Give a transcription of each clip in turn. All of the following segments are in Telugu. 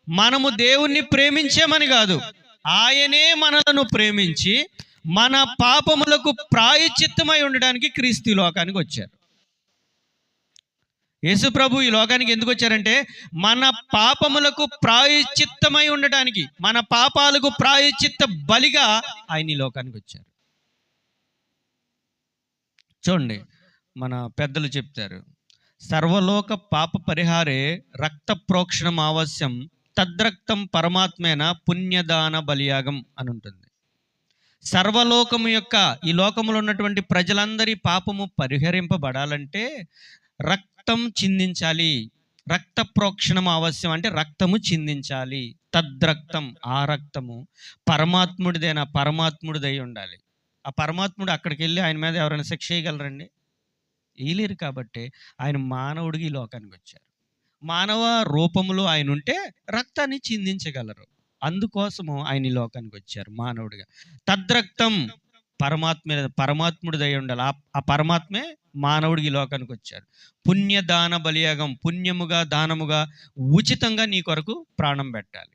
మనము దేవుణ్ణి ప్రేమించామని కాదు, ఆయనే మనలను ప్రేమించి మన పాపములకు ప్రాయశ్చిత్తమై ఉండడానికి క్రీస్తు ఈ లోకానికి వచ్చారు. యేసు ప్రభు ఈ లోకానికి ఎందుకు వచ్చారంటే మన పాపములకు ప్రాయశ్చిత్తమై ఉండడానికి, మన పాపాలకు ప్రాయశ్చిత్త బలిగా ఆయన ఈ లోకానికి వచ్చారు. చూడండి, మన పెద్దలు చెప్తారు, సర్వలోక పాప పరిహారే రక్త ప్రోక్షణం ఆవశ్యం, తద్రక్తం పరమాత్మేన పుణ్యదాన బలియాగం అని ఉంటుంది. సర్వలోకము యొక్క, ఈ లోకములో ఉన్నటువంటి ప్రజలందరి పాపము పరిహరింపబడాలంటే రక్తం చిందించాలి. రక్త ప్రోక్షణం ఆవశ్యం అంటే రక్తము చిందించాలి. తద్రక్తం, ఆ రక్తము పరమాత్ముడిదై ఉండాలి. ఆ పరమాత్ముడు అక్కడికి వెళ్ళి ఆయన మీద ఎవరైనా శిక్ష చేయగలరండి? వేయలేరు. కాబట్టి ఆయన మానవుడికి ఈ లోకానికి వచ్చారు. మానవ రూపంలో ఆయన ఉంటే రక్తాన్ని చిందించగలరు. అందుకోసము ఆయన ఈ లోకానికి వచ్చారు మానవుడిగా. తద్రక్తం పరమాత్ముడిదై ఉండాలి. ఆ పరమాత్మే మానవుడికి ఈ లోకానికి వచ్చారు. పుణ్యదాన బలియాగం, పుణ్యముగా దానముగా ఉచితంగా నీ కొరకు ప్రాణం పెట్టాలి.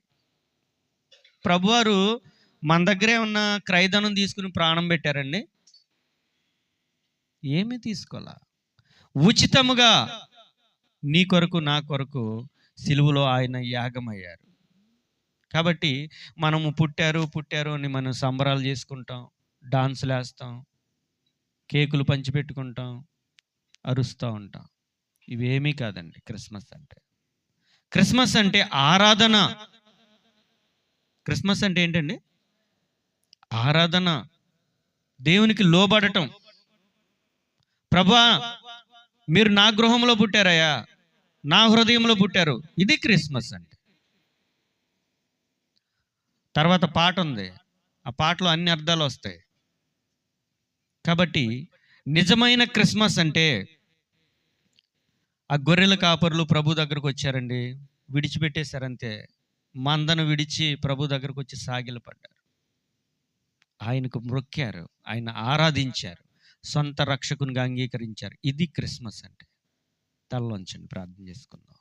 ప్రభువారు మన దగ్గరే ఉన్న క్రయధనం తీసుకుని ప్రాణం పెట్టారండి? ఏమీ తీసుకోవాలా, ఉచితముగా నీ కొరకు నా కొరకు సిలువలో ఆయన యాగమయ్యారు. కాబట్టి మనము పుట్టారు అని మనం సంబరాలు చేసుకుంటాం, డాన్సులు వేస్తాం, కేకులు పంచిపెట్టుకుంటాం, అరుస్తూ ఉంటాం. ఇవేమీ కాదండి క్రిస్మస్ అంటే. క్రిస్మస్ అంటే ఆరాధన. క్రిస్మస్ అంటే ఏంటండి? ఆరాధన, దేవునికి లోబడటం. ప్రభువా, మీరు నా గృహంలో పుట్టారయ్యా, నా హృదయంలో పుట్టారు. ఇది క్రిస్మస్ అంటే. తర్వాత పాట ఉంది, ఆ పాటలో అన్ని అర్థాలు వస్తాయి. కాబట్టి నిజమైన క్రిస్మస్ అంటే ఆ గొర్రెల కాపరులు ప్రభు దగ్గరకు వచ్చారండి, విడిచిపెట్టేశారంతే. మందను విడిచి ప్రభు దగ్గరకు వచ్చి సాగిలపడ్డారు, ఆయనకు మొక్కారు, ఆయన ఆరాధించారు, సొంత రక్షకునిగా అంగీకరించారు. ఇది క్రిస్మస్ అంటే. తలలోంచండి, ప్రార్థన చేసుకుందాం.